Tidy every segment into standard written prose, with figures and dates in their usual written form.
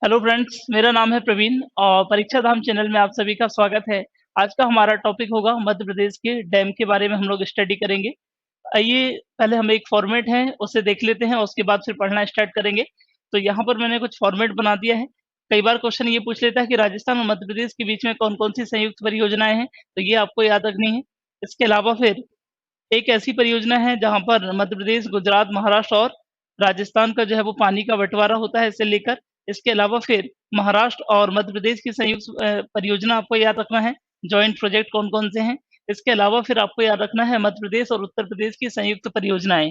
Hello friends, मेरा नाम है प्रवीण और परीक्षा धाम चैनल में आप सभी का स्वागत है। आज का हमारा टॉपिक होगा मध्य प्रदेश के डैम के बारे में हम लोग स्टडी करेंगे। आइए पहले हम एक फॉर्मेट है उसे देख लेते हैं और उसके बाद फिर पढ़ना स्टार्ट करेंगे। तो यहाँ पर मैंने कुछ फॉर्मेट बना दिया है। कई बार क्वेश्चन ये पूछ लेता है कि राजस्थान और मध्य प्रदेश के बीच में कौन-कौन सी संयुक्त परियोजनाएँ हैं, तो ये आपको याद रखनी है। इसके अलावा फिर एक ऐसी परियोजना है जहाँ पर मध्य प्रदेश, गुजरात, महाराष्ट्र और राजस्थान का जो है वो पानी का बँटवारा होता है इसे लेकर। इसके अलावा फिर महाराष्ट्र और मध्य प्रदेश की संयुक्त परियोजना आपको याद रखना है, जॉइंट प्रोजेक्ट कौन-कौन से हैं। इसके अलावा फिर आपको याद रखना है मध्य प्रदेश और उत्तर प्रदेश की संयुक्त परियोजनाएँ।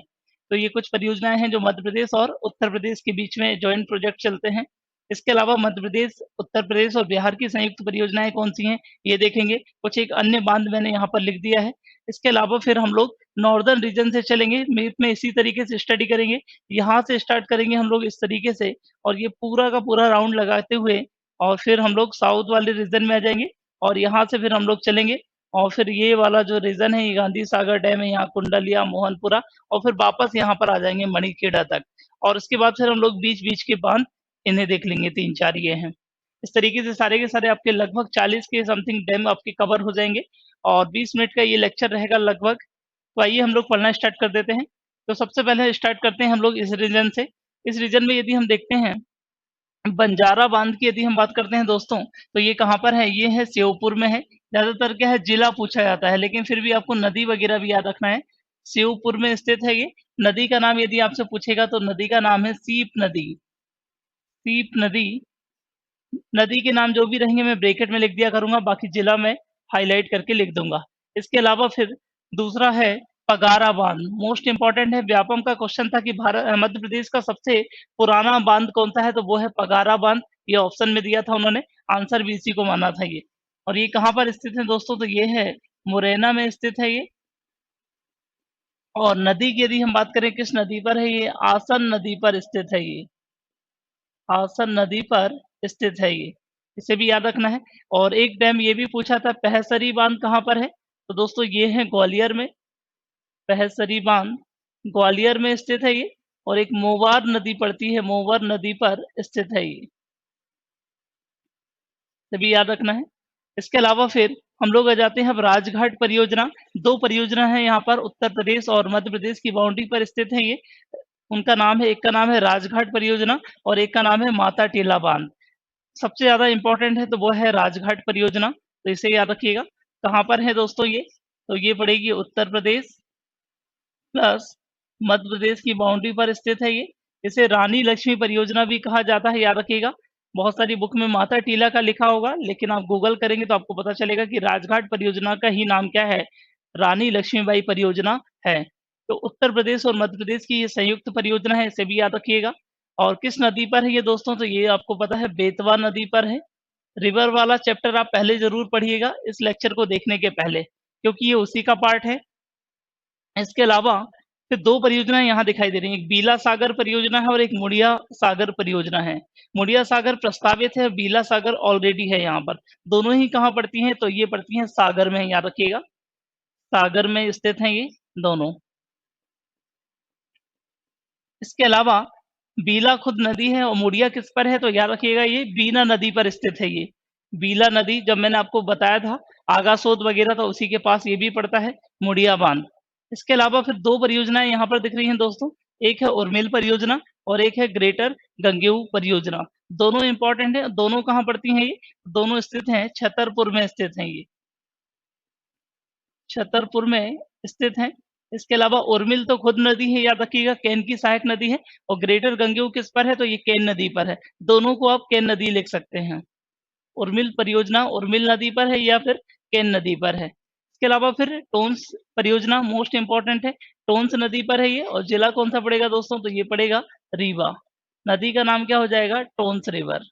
तो ये कुछ परियोजनाएँ हैं जो मध्य प्रदेश और उत्तर प्रदेश के बीच में जॉइंट प्रोजेक्ट चलते हैं। इसके अलावा मध्य प्रदेश, उत्तर प्रदेश और बिहार की संयुक्त परियोजनाएँ कौन-सी हैं, ये देखेंगे। कुछ एक अन्य बांध मैंने यहाँ पर लिख दिया है। इसके अलावा फिर हम लोग नॉर्दर्न रीजन से चलेंगे, मैप में इसी तरीके से स्टडी करेंगे। यहाँ से स्टार्ट करेंगे हम लोग इस तरीके से और ये पूरा का पूरा राउंड लगाते हुए और फिर हम लोग साउथ वाले रीजन में आ जाएँगे और यहाँ से फिर हम लोग चलेंगे और फिर ये वाला जो रीजन है, ये गांधी सागर डैम है, यहाँ कुंडलिया, मोहनपुरा और फिर वापस यहाँ पर आ जाएँगे मणिखेड़ा तक और उसके बाद फिर हम लोग बीच-बीच के बाँध इन्हें देख लेंगे, 3-4 ये हैं। इस तरीके से सारे के सारे आपके लगभग 40 के समथिंग डैम आपके कवर हो जाएँगे और 20 मिनट का ये लेक्चर रहेगा लगभग। तो आइए हम लोग पढ़ना स्टार्ट कर देते हैं। तो सबसे पहले स्टार्ट करते हैं हम लोग इस रीजन से। इस रीजन में यदि हम देखते हैं, बंजारा बाँध की यदि हम बात करते हैं दोस्तों, तो ये कहाँ पर है? ये है श्योपुर में है। ज़्यादातर क्या है जिला पूछा जाता है, लेकिन फिर भी आपको नदी वगैरह भी याद रखना है। श्योपुर में स्थित है ये। नदी का नाम यदि आपसे पूछेगा तो नदी का नाम है सीप नदी। सीप नदी, नदी के नाम जो भी रहेंगे मैं ब्रैकेट में लिख दिया करूँगा, बाकी जिला मैं हाइलाइट करके लिख दूँगा। इसके अलावा फिर दूसरा है पगारा बाँध, मोस्ट इम्पोर्टेंट है। व्यापम का क्वेश्चन था कि मध्य प्रदेश का सबसे पुराना बाँध कौन-सा है? तो वो है पगारा बाँध। ये ऑप्शन में दिया था उन्होंने, आंसर भी इसी को माना था ये। और ये कहाँ पर स्थित है दोस्तों? तो ये है मुरैना में स्थित है ये। और नदी की यदि हम बात करें किस नदी पर है ये? आसन नदी पर स्थित है ये। आसन नदी पर स्थित है ये, इसे भी याद रखना है। और एक डैम ये भी पूछा था, पहसरी बाँध कहाँ पर है? तो दोस्तों ये है ग्वालियर में, पहसरी बाँध ग्वालियर में स्थित है ये। और एक मोवार नदी पड़ती है, मोवर नदी पर स्थित है ये, इसे भी याद रखना है। इसके अलावा फिर हम लोग आ जाते हैं अब राजघाट परियोजना। 2 परियोजना है यहाँ पर, उत्तर प्रदेश और मध्य प्रदेश की बाउंड्री पर स्थित है ये। उनका नाम है, एक का नाम है राजघाट परियोजना और एक का नाम है माता टीला बाँध। सबसे ज़्यादा इम्पोर्टेंट है तो वो है राजघाट परियोजना, तो इसे याद रखिएगा। कहाँ पर है दोस्तों ये? तो ये पड़ेगी उत्तर प्रदेश प्लस मध्य प्रदेश की बाउंड्री पर स्थित है ये। इसे रानी लक्ष्मी परियोजना भी कहा जाता है, याद रखिएगा। बहुत सारी बुक में माता टीला का लिखा होगा, लेकिन आप गूगल करेंगे तो आपको पता चलेगा कि राजघाट परियोजना का ही नाम क्या है? रानी लक्ष्मीबाई परियोजना है। तो उत्तर प्रदेश और मध्य प्रदेश की ये संयुक्त परियोजना है, इसे भी याद रखिएगा। और किस नदी पर है ये दोस्तों? तो ये आपको पता है बेतवा नदी पर है। रिवर वाला चैप्टर आप पहले ज़रूर पढ़िएगा इस लेक्चर को देखने के पहले, क्योंकि ये उसी का पार्ट है। इसके अलावा फिर 2 परियोजनाएँ यहाँ दिखाई दे रही हैं, एक बीला सागर परियोजना है और एक मुड़िया सागर परियोजना है। मुड़िया सागर प्रस्तावित है, बीला सागर ऑलरेडी है यहाँ पर। दोनों ही कहाँ पड़ती हैं? तो ये पड़ती हैं सागर में, याद रखिएगा। सागर में स्थित हैं ये दोनों। इसके अलावा बीला खुद नदी है और मुड़िया किस पर है? तो याद रखिएगा ये बीना नदी पर स्थित है ये। बीला नदी जब मैंने आपको बताया था, आगासोद वगैरह तो उसी के पास ये भी पड़ता है, मुड़िया बाँध। इसके अलावा फिर 2 परियोजनाएँ यहाँ पर दिख रही हैं दोस्तों, एक है उर्मिल परियोजना और एक है ग्रेटर गंगेऊ परियोजना। दोनों इम्पोर्टेंट हैं, दोनों कहाँ पड़ती हैं ये? दोनों स्थित हैं छतरपुर में स्थित हैं ये। छतरपुर में स्थित हैं। इसके अलावा उर्मिल तो खुद नदी है, याद रखिएगा, केन की सहायक नदी है। और ग्रेटर गंगेऊ किस पर है? तो ये केन नदी पर है। दोनों को आप केन नदी लिख सकते हैं। उर्मिल परियोजना उर्मिल नदी पर है या फिर केन नदी पर है। इसके अलावा फिर टोन्स परियोजना मोस्ट इम्पोर्टेंट है, टोन्स नदी पर है ये। और जिला कौन सा पड़ेगा दोस्तों? तो ये पड़ेगा रीवा। नदी का नाम क्या हो जाएगा? टोन्स रिवर।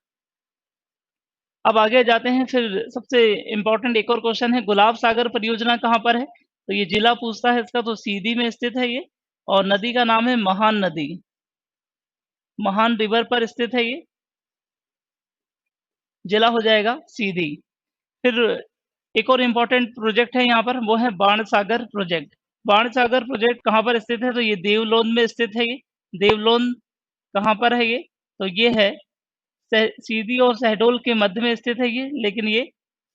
अब आगे जाते हैं, फिर सबसे इम्पोर्टेंट एक और क्वेश्चन है, गुलाब सागर परियोजना कहाँ पर है? तो ये जिला पूछता है इसका, तो सीधी में स्थित है ये। और नदी का नाम है महान नदी, महान रिवर पर स्थित है ये। जिला हो जाएगा सीधी। फिर एक और इम्पोर्टेंट प्रोजेक्ट है यहाँ पर, वो है बाण सागर प्रोजेक्ट। बाण सागर प्रोजेक्ट कहाँ पर स्थित है? तो ये देवलोन में स्थित है ये। देवलोन कहाँ पर है ये? तो ये है सीधी और शहडोल के मध्य में स्थित है ये, लेकिन ये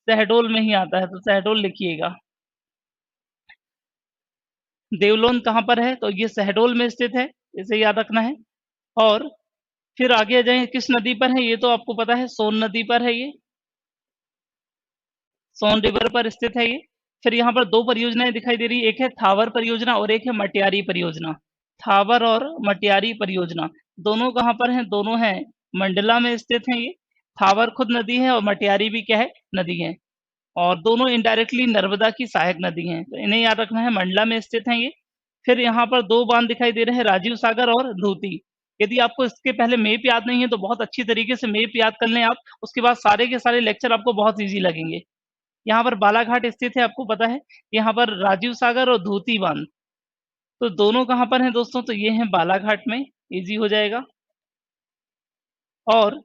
शहडोल में ही आता है, तो शहडोल लिखिएगा। देवलोन कहाँ पर है, तो ये शहडोल में स्थित है, इसे याद रखना है। और फिर आगे आ जाएँ, किस नदी पर है, ये तो आपको पता है, सोन नदी पर है ये, सोन रिवर पर स्थित है ये। फिर यहाँ पर 2 परियोजनाएँ दिखाई दे रही है, एक है थावर परियोजना और एक है मटियारी परियोजना। थावर और मटियारी परियोजना, दोनों कहाँ पर हैं? दोनों हैं मंडला में स्थित हैं ये। थावर खुद नदी है और मटियारी भी क्या है? नदी है। और दोनों इनडायरेक्टली नर्मदा की सहायक नदी हैं, तो इन्हें याद रखना है, मंडला में स्थित हैं ये। फिर यहाँ पर 2 बांध दिखाई दे रहे हैं, राजीव सागर और धूती। यदि आपको इसके पहले मैप याद नहीं है, तो बहुत अच्छी तरीके से मैप याद कर लें आप, उसके बाद सारे के सारे लेक्चर आपको बहुत ईज़ी लगेंगे। यहाँ पर बालाघाट स्थित है, आपको पता है, यहाँ पर राजीव सागर और धूती बांध, तो दोनों कहाँ पर हैं दोस्तों? तो ये हैं बालाघाट में, ईज़ी हो जाएगा। और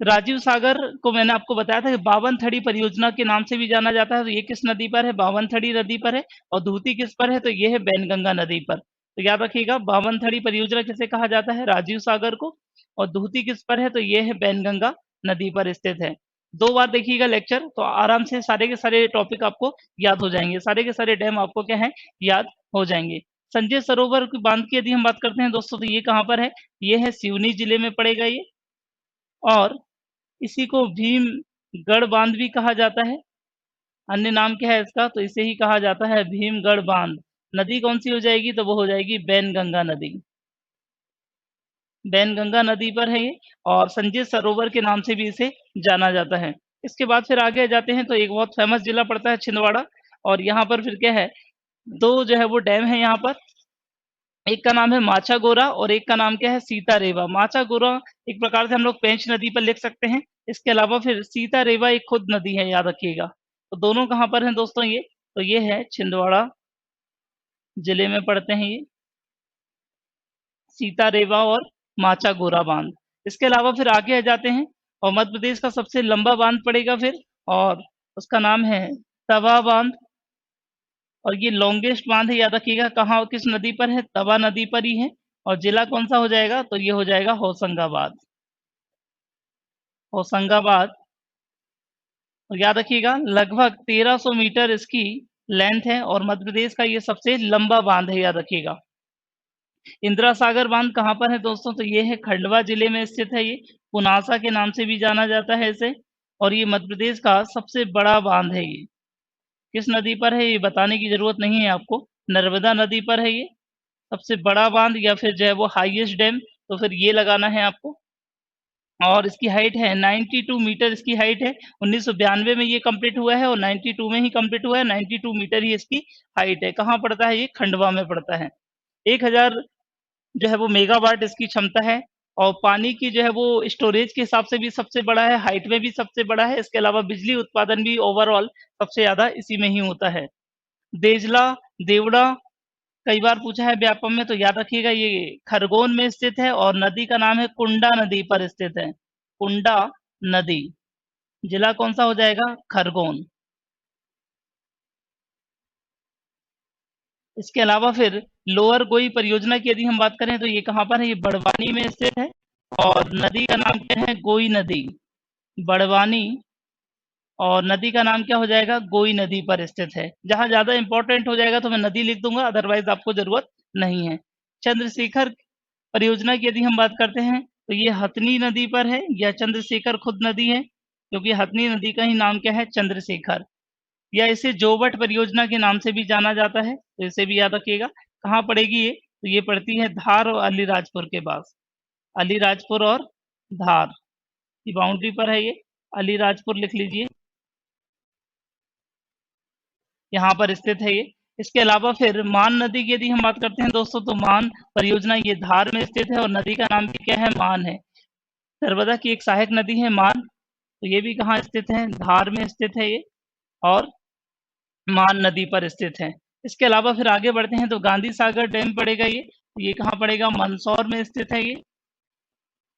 राजीव सागर को मैंने आपको बताया था कि बावनथड़ी परियोजना के नाम से भी जाना जाता है, तो ये किस नदी पर है? बावनथड़ी नदी पर है। और धूती किस पर है? तो ये है बैनगंगा नदी पर। तो याद रखिएगा, बावनथड़ी परियोजना किसे कहा जाता है? राजीव सागर को। और धूती किस पर है? तो ये है बैनगंगा नदी पर स्थित है। 2 बार देखिएगा लेक्चर, तो आराम से सारे के सारे टॉपिक आपको याद हो जाएंगे, सारे के सारे डैम आपको क्या है? याद हो जाएंगे। संजय सरोवर की बांध की यदि हम बात करते हैं दोस्तों, तो ये कहाँ पर है? ये है सिवनी जिले में पड़ेगा ये। और इसी को भीमगढ़ बांध भी कहा जाता है। अन्य नाम क्या है इसका? तो इसे ही कहा जाता है भीमगढ़ बांध। नदी कौन-सी हो जाएगी? तो वो हो जाएगी बैनगंगा नदी। बैनगंगा नदी पर है ये, और संजय सरोवर के नाम से भी इसे जाना जाता है। इसके बाद फिर आगे जाते हैं, तो एक बहुत फेमस जिला पड़ता है छिंदवाड़ा, और यहाँ पर फिर क्या है, 2 जो है वो डैम है यहाँ पर। एक का नाम है माचागोरा और एक का नाम क्या है? सीतारेवा। माचागोरा एक प्रकार से हम लोग पेंच नदी पर लिख सकते हैं। इसके अलावा फिर सीतारेवा एक खुद नदी है, याद रखिएगा। तो दोनों कहाँ पर हैं दोस्तों ये? तो ये है छिंदवाड़ा जिले में पड़ते हैं ये, सीतारेवा और माचागोरा बांध। इसके अलावा फिर आगे आ जाते हैं, और मध्य प्रदेश का सबसे लंबा बांध पड़ेगा फिर, और उसका नाम है तवा बांध। और ये लॉन्गेस्ट बांध है, याद रखिएगा। कहाँ, किस नदी पर है? तवा नदी पर ही है। और जिला कौन सा हो जाएगा? तो ये हो जाएगा होशंगाबाद। होशंगाबाद। और याद रखिएगा, लगभग 1300 मीटर इसकी लेंथ है, और मध्य प्रदेश का ये सबसे लंबा बांध है, याद रखिएगा। इंदिरा सागर बांध कहाँ पर है दोस्तों? तो ये है खंडवा जिले में स्थित है ये, पुनासा के नाम से भी जाना जाता है इसे। और ये मध्य प्रदेश का सबसे बड़ा बांध है ये। किस नदी पर है ये बताने की जरूरत नहीं है आपको, नर्मदा नदी पर है ये। सबसे बड़ा बांध या फिर जो है वो हाईएस्ट डैम, तो फिर ये लगाना है आपको। और इसकी हाइट है 92 मीटर, इसकी हाइट है। 1992 में ये कंप्लीट हुआ है और 92 में ही कंप्लीट हुआ है। 92 मीटर ही इसकी हाइट है। कहाँ पड़ता है ये? खंडवा में पड़ता है। 1000 जो है वो मेगावाट इसकी क्षमता है, और पानी की जो है वो स्टोरेज के हिसाब से भी सबसे बड़ा है, हाइट में भी सबसे बड़ा है। इसके अलावा बिजली उत्पादन भी ओवरऑल सबसे ज़्यादा इसी में ही होता है। देजला, देवड़ा कई बार पूछा है व्यापम में, तो याद रखिएगा ये खरगोन में स्थित है, और नदी का नाम है कुंडा नदी पर स्थित है। कुंडा नदी। जिला कौन सा हो जाएगा? खरगोन। इसके अलावा फिर लोअर गोई परियोजना की यदि हम बात करें, तो ये कहाँ पर है? ये बड़वानी में स्थित है, और नदी का नाम क्या है? गोई नदी। बड़वानी, और नदी का नाम क्या हो जाएगा? गोई नदी पर स्थित है। जहाँ ज़्यादा इंपॉर्टेंट हो जाएगा तो मैं नदी लिख दूंगा, अदरवाइज़ आपको ज़रूरत नहीं है। चंद्रशेखर परियोजना की यदि हम बात करते हैं, तो ये हथनी नदी पर है, या चंद्रशेखर खुद नदी है, क्योंकि हथनी नदी का ही नाम क्या है? चंद्रशेखर। या इसे जोवट परियोजना के नाम से भी जाना जाता है, तो इसे भी याद रखिएगा। कहाँ पड़ेगी ये? तो ये पड़ती है धार और अलीराजपुर के पास। अलीराजपुर और धार की बाउंड्री पर है ये, अलीराजपुर लिख लीजिए, यहाँ पर स्थित है ये। इसके अलावा फिर मान नदी की यदि हम बात करते हैं दोस्तों, तो मान परियोजना ये धार में स्थित है, और नदी का नाम भी क्या है? मान है। नर्मदा की एक सहायक नदी है मान, तो ये भी कहाँ स्थित है? धार में स्थित है ये, और मान नदी पर स्थित है। इसके अलावा फिर आगे बढ़ते हैं, तो गांधी सागर डैम पड़ेगा ये कहाँ पड़ेगा? मंदसौर में स्थित है ये।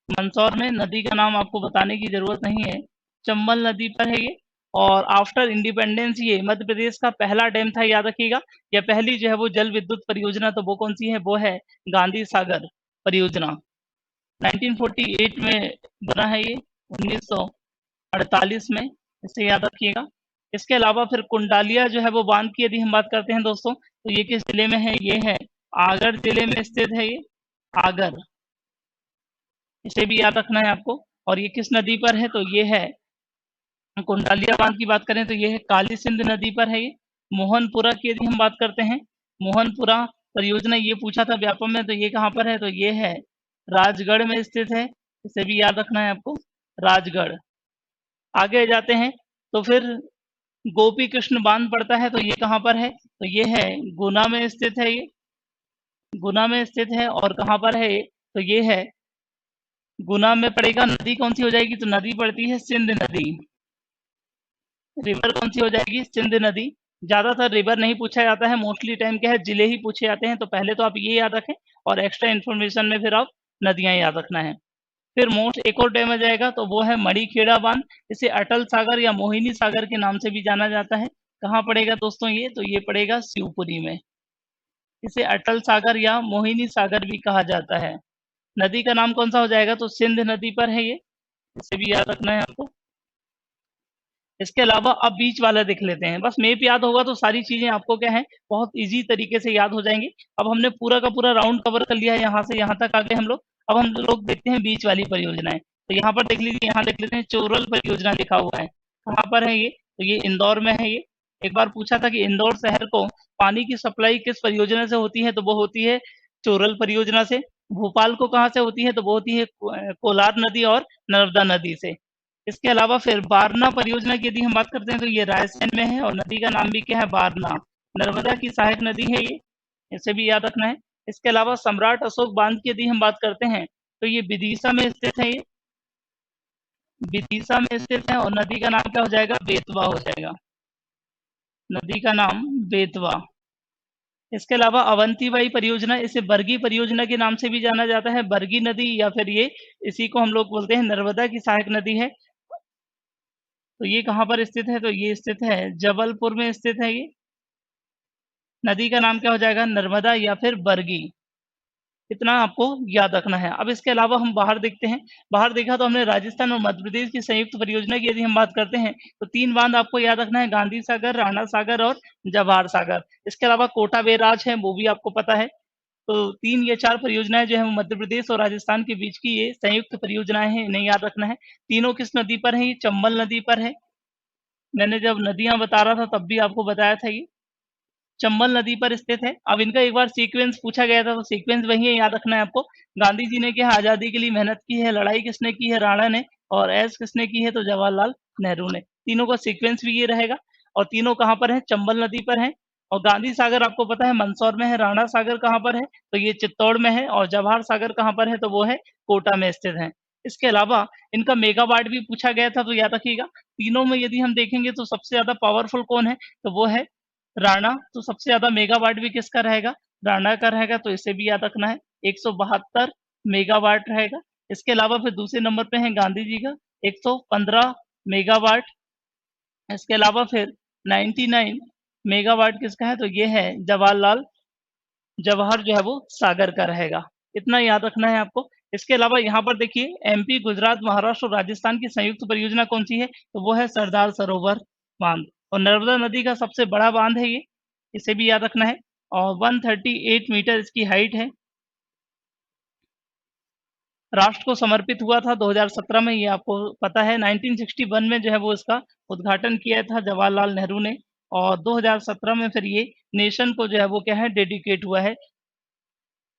मंदसौर में, नदी का नाम आपको बताने की जरूरत नहीं है, चंबल नदी पर है ये। और आफ्टर इंडिपेंडेंस ये मध्य प्रदेश का पहला डैम था, याद रखिएगा। या पहली जो है वो जल विद्युत परियोजना, तो वो कौन सी है? वो है गांधी सागर परियोजना। 1948 में बना है ये, 1948 में, इसे याद रखिएगा। इसके अलावा फिर कुंडालिया जो है वो बांध की यदि हम बात करते हैं दोस्तों, तो ये किस जिले में है? ये है आगर जिले में स्थित है, ये आगर, इसे भी याद रखना है आपको। और ये किस नदी पर है? तो ये है, कुंडालिया बांध की बात करें तो ये है काली सिंध नदी पर है ये। मोहनपुरा की यदि हम बात करते हैं, मोहनपुरा परियोजना ये पूछा था व्यापम में, तो ये कहाँ पर है? तो ये है राजगढ़ में स्थित है, इसे भी याद रखना है आपको, राजगढ़। आगे जाते हैं तो फिर गोपी कृष्ण बांध पड़ता है, तो ये कहाँ पर है? तो ये है गुना में स्थित है, ये गुना में स्थित है। और कहाँ पर है ये? तो ये है गुना में पड़ेगा। नदी कौन सी हो जाएगी? तो नदी पड़ती है सिंध नदी। रिवर कौन सी हो जाएगी? सिंध नदी। ज्यादातर रिवर नहीं पूछा जाता है, मोस्टली टाइम क्या है, जिले ही पूछे जाते हैं। तो पहले तो आप ये याद रखें, और एक्स्ट्रा इन्फॉर्मेशन में फिर आप नदियां याद रखना है। फिर मोस्ट एक और डैम आ जाएगा, तो वो है मणिखेड़ा बांध। इसे अटल सागर या मोहिनी सागर के नाम से भी जाना जाता है। कहाँ पड़ेगा दोस्तों ये? तो ये पड़ेगा शिवपुरी में। इसे अटल सागर या मोहिनी सागर भी कहा जाता है। नदी का नाम कौन सा हो जाएगा? तो सिंध नदी पर है ये, इसे भी याद रखना है आपको। इसके अलावा अब बीच वाला देख लेते हैं। बस मैप याद होगा तो सारी चीजें आपको क्या है, बहुत इजी तरीके से याद हो जाएंगी। अब हमने पूरा का पूरा राउंड कवर कर लिया है, यहाँ से यहाँ तक आ गए हम लोग। अब हम लोग देखते हैं बीच वाली परियोजनाएं। तो यहाँ पर देख लीजिए, यहाँ देख लेते हैं चोरल परियोजना लिखा हुआ है। कहाँ पर है ये? तो ये इंदौर में है ये। एक बार पूछा था कि इंदौर शहर को पानी की सप्लाई किस परियोजना से होती है? तो वो होती है चोरल परियोजना से। भोपाल को कहाँ से होती है? तो वो होती है कोलार नदी और नर्मदा नदी से। इसके अलावा फिर बारना परियोजना की यदि हम बात करते हैं, तो ये रायसेन में है, और नदी का नाम भी क्या है? बारना। नर्मदा की सहायक नदी है ये, इसे भी याद रखना है। इसके अलावा सम्राट अशोक बांध की यदि हम बात करते हैं, तो ये विदिशा में स्थित है, ये विदिशा में स्थित है। और नदी का नाम क्या हो जाएगा? बेतवा हो जाएगा। नदी का नाम बेतवा। इसके अलावा अवंतीबाई परियोजना, इसे बरगी परियोजना के नाम से भी जाना जाता है। बरगी नदी, या फिर ये इसी को हम लोग बोलते हैं नर्मदा की सहायक नदी है। तो ये कहाँ पर स्थित है? तो ये स्थित है जबलपुर में स्थित है ये। नदी का नाम क्या हो जाएगा? नर्मदा या फिर बरगी। इतना आपको याद रखना है। अब इसके अलावा हम बाहर देखते हैं। बाहर देखा तो हमने राजस्थान और मध्य प्रदेश की संयुक्त परियोजना की यदि हम बात करते हैं, तो 3 बांध आपको याद रखना है, गांधी सागर, राणा सागर और जवाहर सागर। इसके अलावा कोटा बैराज है, वो भी आपको पता है। तो 3 या 4 परियोजनाएं जो है वो मध्य प्रदेश और राजस्थान के बीच की ये संयुक्त परियोजनाएं हैं, इन्हें याद रखना है। तीनों किस नदी पर है? ये चंबल नदी पर है। मैंने जब नदियां बता रहा था तब भी आपको बताया था, ये चंबल नदी पर स्थित है। अब इनका एक बार सीक्वेंस पूछा गया था, तो सीक्वेंस वही है, याद रखना है आपको। गांधी जी ने क्या है, आजादी के लिए मेहनत की है। लड़ाई किसने की है? राणा ने। और ऐश किसने की है? तो जवाहरलाल नेहरू ने। तीनों का सीक्वेंस भी ये रहेगा। और तीनों कहाँ पर है? चंबल नदी पर है। और गांधी सागर आपको पता है मंदसौर में है। राणा सागर कहाँ पर है? तो ये चित्तौड़ में है। और जवाहर सागर कहाँ पर है? तो वो है कोटा में स्थित है। इसके अलावा इनका मेगावाट भी पूछा गया था, तो याद रखिएगा। तीनों में यदि हम देखेंगे तो सबसे ज्यादा पावरफुल कौन है? तो वो है राणा। तो सबसे ज्यादा मेगावाट भी किसका रहेगा? राणा का रहेगा। तो इसे भी याद रखना है, 172 मेगावाट रहेगा। इसके अलावा फिर दूसरे नंबर पे है गांधी जी का, 115 मेगावाट। इसके अलावा फिर 99 मेगावाट किसका है? तो ये है जवाहरलाल, जवाहर जो है वो सागर का रहेगा। इतना याद रखना है आपको। इसके अलावा यहाँ पर देखिए, एमपी, गुजरात, महाराष्ट्र और राजस्थान की संयुक्त परियोजना कौन सी है? तो वो है सरदार सरोवर बांध। और नर्मदा नदी का सबसे बड़ा बांध है ये, इसे भी याद रखना है। और 138 मीटर इसकी हाइट है। राष्ट्र को समर्पित हुआ था 2017 में, ये आपको पता है। 1961 में जो है वो इसका उद्घाटन किया था जवाहरलाल नेहरू ने। और 2017 में फिर ये नेशन को जो है वो क्या है, डेडिकेट हुआ है।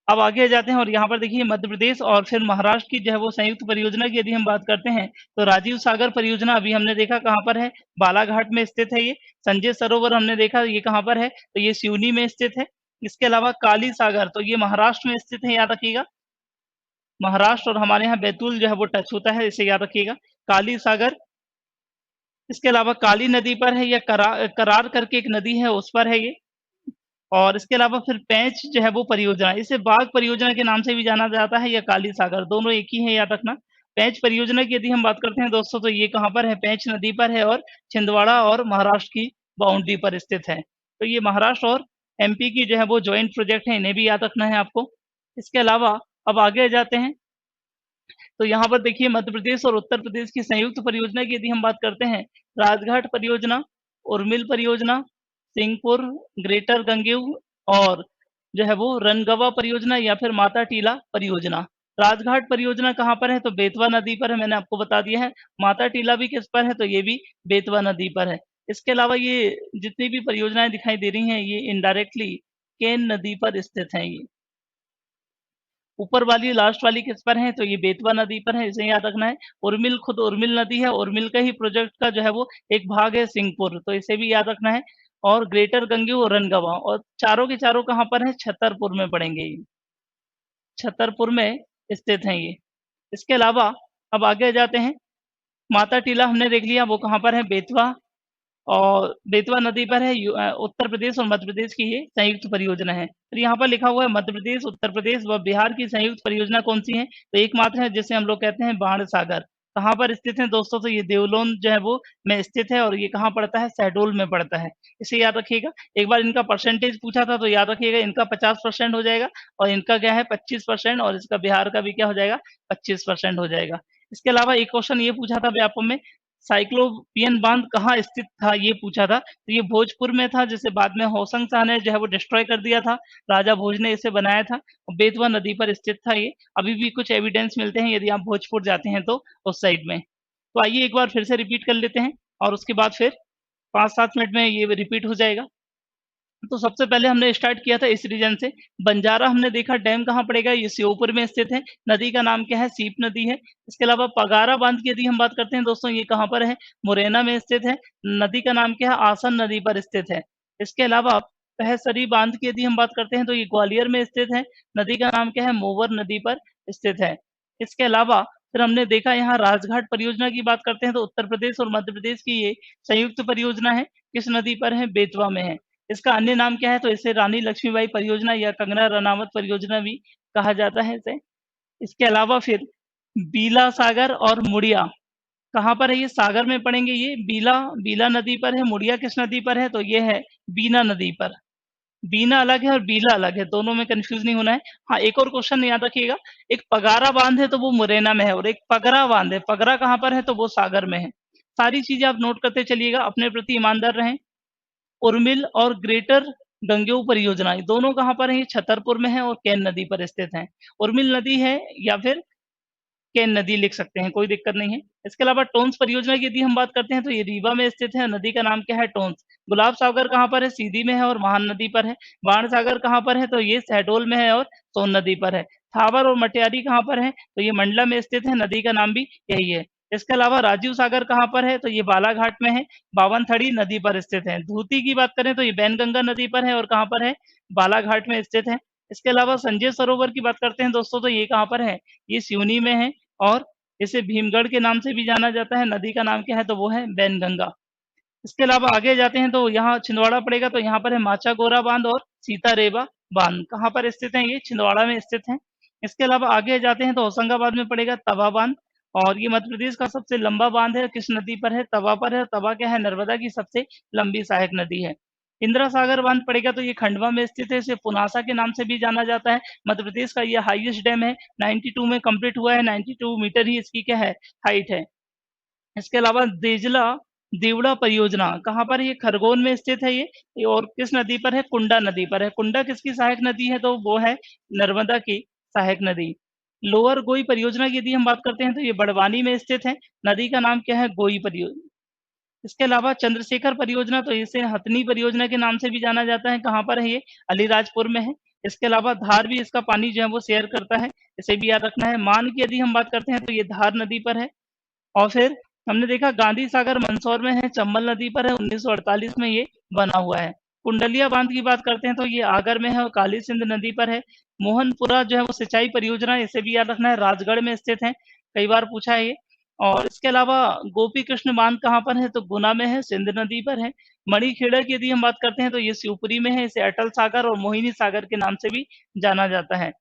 अब आगे जाते हैं, और यहाँ पर देखिए मध्य प्रदेश और फिर महाराष्ट्र की जो है वो संयुक्त परियोजना की यदि हम बात करते हैं, तो राजीव सागर परियोजना अभी हमने देखा कहाँ पर है? बालाघाट में स्थित है ये। संजय सरोवर हमने देखा, ये कहाँ पर है? तो ये सिवनी में स्थित है। इसके अलावा काली सागर, तो ये महाराष्ट्र में स्थित है, याद रखिएगा। महाराष्ट्र और हमारे यहाँ बैतूल जो है वो टच होता है, इसे याद रखिएगा, काली सागर। इसके अलावा काली नदी पर है, या करार करके एक नदी है, उस पर है ये। और इसके अलावा फिर पेंच जो है वो परियोजना, इसे बाघ परियोजना के नाम से भी जाना जाता है, या काली सागर, दोनों एक ही है, याद रखना। पेंच परियोजना की यदि हम बात करते हैं दोस्तों, तो ये कहाँ पर है? पेंच नदी पर है, और छिंदवाड़ा और महाराष्ट्र की बाउंड्री पर स्थित है। तो ये महाराष्ट्र और एमपी की जो है वो ज्वाइंट प्रोजेक्ट है, इन्हें भी याद रखना है आपको। इसके अलावा अब आगे जाते हैं। तो यहाँ पर देखिए मध्य प्रदेश और उत्तर प्रदेश की संयुक्त परियोजना की यदि हम बात करते हैं, राजघाट परियोजना, उर्मिल परियोजना, सिंहपुर, ग्रेटर गंगेऊ और जो है वो रनगवा परियोजना या फिर माता टीला परियोजना। राजघाट परियोजना कहाँ पर है? तो बेतवा नदी पर है, मैंने आपको बता दिया है। माता टीला भी किस पर है? तो ये भी बेतवा नदी पर है। इसके अलावा ये जितनी भी परियोजनाएं दिखाई दे रही हैं, ये इनडायरेक्टली केन नदी पर स्थित हैं ये। ऊपर वाली लास्ट वाली किस पर है? तो ये बेतवा नदी पर है, इसे याद रखना है। उर्मिल खुद उर्मिल नदी है, उर्मिल का ही प्रोजेक्ट का जो है वो एक भाग है सिंहपुर, तो इसे भी याद रखना है। और ग्रेटर गंगेऊ और रनगवा, और चारों के चारों कहाँ पर है? छतरपुर में पड़ेंगे ये, छतरपुर में स्थित हैं ये। इसके अलावा अब आगे जाते हैं, माता टीला हमने देख लिया, वो कहाँ पर है? बेतवा, और बेतवा नदी पर है। उत्तर प्रदेश और मध्य प्रदेश की ये संयुक्त परियोजना है। फिर यहाँ पर लिखा हुआ है मध्य प्रदेश, उत्तर प्रदेश व बिहार की संयुक्त परियोजना कौन सी है? तो एकमात्र है जिसे हम लोग कहते हैं बाण सागर। कहाँ पर स्थित है दोस्तों? तो ये देवलोन जो है वो में स्थित है, और ये कहाँ पड़ता है? शहडोल में पड़ता है। इसे याद रखिएगा। एक बार इनका परसेंटेज पूछा था, तो याद रखिएगा इनका 50% हो जाएगा, और इनका क्या है? 25%, और इसका बिहार का भी क्या हो जाएगा? 25% हो जाएगा। इसके अलावा एक क्वेश्चन ये पूछा था व्यापम में, साइक्लोपियन बांध कहाँ स्थित था? ये पूछा था। तो ये भोजपुर में था, जिसे बाद में होशंग शाह ने जो है वो डिस्ट्रॉय कर दिया था। राजा भोज ने इसे बनाया था। बेतवा नदी पर स्थित था ये। अभी भी कुछ एविडेंस मिलते हैं यदि आप भोजपुर जाते हैं तो उस साइड में। तो आइए एक बार फिर से रिपीट कर लेते हैं, और उसके बाद फिर 5-7 मिनट में ये रिपीट हो जाएगा। तो सबसे पहले हमने स्टार्ट किया था इस रीजन से। बंजारा हमने देखा डैम कहाँ पड़ेगा? ये श्योपुर में स्थित है। नदी का नाम क्या है? सीप नदी है। इसके अलावा पगारा बांध की यदि हम बात करते हैं दोस्तों, ये कहाँ पर है? मुरैना में स्थित है। नदी का नाम क्या है? आसन नदी पर स्थित है। इसके अलावा पहसरी बांध की यदि हम बात करते हैं, तो ये ग्वालियर में स्थित है। नदी का नाम क्या है? मोवर नदी पर स्थित है। इसके अलावा फिर हमने देखा यहाँ राजघाट परियोजना की बात करते हैं, तो उत्तर प्रदेश और मध्य प्रदेश की ये संयुक्त परियोजना है। किस नदी पर है? बेतवा में है। इसका अन्य नाम क्या है? तो इसे रानी लक्ष्मीबाई परियोजना या कंगना रनावत परियोजना भी कहा जाता है इसे। इसके अलावा फिर बीला सागर और मुड़िया कहाँ पर है? ये सागर में पड़ेंगे ये। बीला बीला नदी पर है, मुड़िया किस नदी पर है? तो ये है बीना नदी पर। बीना अलग है और बीला अलग है, दोनों में कंफ्यूज नहीं होना है। हाँ, एक और क्वेश्चन याद रखिएगा, एक पगारा बांध है तो वो मुरैना में है, और एक पगरा बांध है, पगरा कहाँ पर है? तो वो सागर में है। सारी चीजें आप नोट करते चलिएगा, अपने प्रति ईमानदार रहें। उर्मिल और ग्रेटर गंगेऊ परियोजना, ये दोनों कहाँ पर है? ये छतरपुर में है और केन नदी पर स्थित है। उर्मिल नदी है या फिर केन नदी लिख सकते हैं, कोई दिक्कत नहीं है। इसके अलावा टोन्स परियोजना की यदि हम बात करते हैं, तो ये रीवा में स्थित है। नदी का नाम क्या है? टोन्स। गुलाब सागर कहाँ पर है? सीधी में है और महान नदी पर है। बाण सागर कहाँ पर है? तो ये शहडोल में है और सोन नदी पर है। थावर और मटियारी कहाँ पर है? तो ये मंडला में स्थित है। नदी का नाम भी यही है। इसके अलावा राजीव सागर कहाँ पर है? तो ये बालाघाट में है, बावनथड़ी नदी पर स्थित है। धूती की बात करें तो ये बैनगंगा नदी पर है और कहाँ पर है? बालाघाट में स्थित है। इसके अलावा संजय सरोवर की बात करते हैं दोस्तों, तो ये कहाँ पर है? ये सिवनी में है, और इसे भीमगढ़ के नाम से भी जाना जाता है। नदी का नाम क्या है? तो वो है बैनगंगा। इसके अलावा आगे जाते हैं तो यहाँ छिंदवाड़ा पड़ेगा, तो यहाँ पर है माचा गोरा बांध और सीतारेवा बांध। कहाँ पर स्थित है? ये छिंदवाड़ा में स्थित है। इसके अलावा आगे जाते हैं तो होशंगाबाद में पड़ेगा तवा बांध, और ये मध्य प्रदेश का सबसे लंबा बांध है। किस नदी पर है? तवा पर है। तवा क्या है? नर्मदा की सबसे लंबी सहायक नदी है। इंदिरा सागर बांध पड़ेगा, तो ये खंडवा में स्थित है। इसे पुनासा के नाम से भी जाना जाता है। मध्य प्रदेश का ये हाईएस्ट डैम है, 92 में कंप्लीट हुआ है। 92 मीटर ही इसकी क्या है? हाइट है। इसके अलावा देजला देवड़ा परियोजना कहाँ पर है? ये खरगोन में स्थित है ये, और किस नदी पर है? कुंडा नदी पर है। कुंडा किसकी सहायक नदी है? तो वो है नर्मदा की सहायक नदी। लोअर गोई परियोजना की यदि हम बात करते हैं, तो ये बड़वानी में स्थित है। नदी का नाम क्या है? गोई परियोजना। इसके अलावा चंद्रशेखर परियोजना, तो इसे हथनी परियोजना के नाम से भी जाना जाता है। कहाँ पर है ये? अलीराजपुर में है। इसके अलावा धार भी इसका पानी जो है वो शेयर करता है, इसे भी याद रखना है। मान की यदि हम बात करते हैं, तो ये धार नदी पर है। और फिर हमने देखा गांधी सागर मंदसौर में है, चंबल नदी पर है। 1948 में ये बना हुआ है। कुंडलिया बांध की बात करते हैं, तो ये आगर में है और काली सिंध नदी पर है। मोहनपुरा जो है वो सिंचाई परियोजना है, इसे भी याद रखना है, राजगढ़ में स्थित है, कई बार पूछा है ये। और इसके अलावा गोपी कृष्ण बांध कहाँ पर है? तो गुना में है, सिंध नदी पर है। मणिखेड़ा की यदि हम बात करते हैं, तो ये शिवपुरी में है। इसे अटल सागर और मोहिनी सागर के नाम से भी जाना जाता है।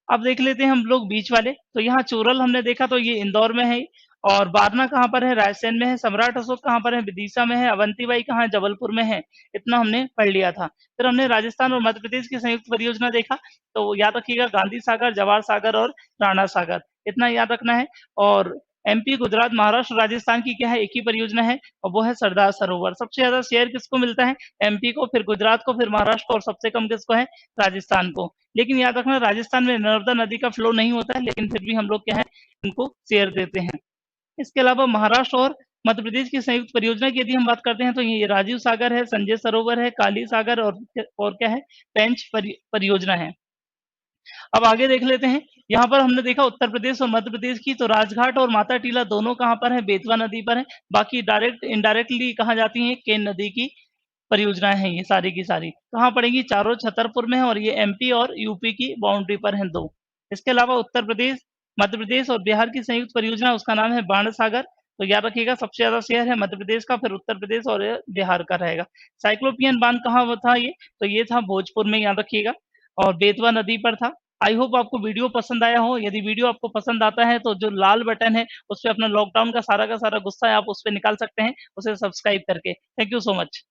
अब देख लेते हैं हम लोग बीच वाले, तो यहाँ चोरल हमने देखा, तो ये इंदौर में है। और बारना कहाँ पर है? रायसेन में है। सम्राट अशोक कहाँ पर है? विदिशा में है। अवंतीबाई कहाँ है? जबलपुर में है। इतना हमने पढ़ लिया था। फिर हमने राजस्थान और मध्य प्रदेश की संयुक्त परियोजना देखा, तो याद रखिएगा गांधी सागर, जवाहर सागर और राणा सागर। इतना याद रखना है। और एमपी, गुजरात, महाराष्ट्र, राजस्थान की क्या है, एक ही परियोजना है और वो है सरदार सरोवर। सबसे ज़्यादा शेयर किसको मिलता है? एमपी को, फिर गुजरात को, फिर महाराष्ट्र को और सबसे कम किसको है? राजस्थान को। लेकिन याद रखना राजस्थान में नर्मदा नदी का फ्लो नहीं होता है, लेकिन फिर भी हम लोग क्या है, इनको शेयर देते हैं। इसके अलावा महाराष्ट्र और मध्य प्रदेश की संयुक्त परियोजना की यदि हम बात करते हैं तो ये राजीव सागर है, संजय सरोवर है, काली सागर और क्या है, पेंच परियोजना है। अब आगे देख लेते हैं। यहाँ पर हमने देखा उत्तर प्रदेश और मध्य प्रदेश की, तो राजघाट और माता टीला दोनों कहाँ पर है? बेतवा नदी पर है। बाकी डायरेक्ट इनडायरेक्टली कहाँ जाती हैं? केन नदी की परियोजनाएं हैं ये सारी की सारी। कहाँ पड़ेंगी? चारों छतरपुर में है और ये एमपी और यूपी की बाउंड्री पर हैं दो। इसके अलावा उत्तर प्रदेश, मध्य प्रदेश और बिहार की संयुक्त परियोजना, उसका नाम है बाण सागर। तो याद रखिएगा सबसे ज्यादा शेयर है मध्य प्रदेश का, फिर उत्तर प्रदेश और बिहार का रहेगा। साइक्लोपियन बांध कहाँ वो था ये? तो ये था भोजपुर में, याद रखिएगा, और बेतवा नदी पर था। आई होप आपको वीडियो पसंद आया हो। यदि वीडियो आपको पसंद आता है तो जो लाल बटन है उस पे अपना लॉकडाउन का सारा गुस्सा है आप उस पे निकाल सकते हैं, उसे सब्सक्राइब करके। Thank you so much.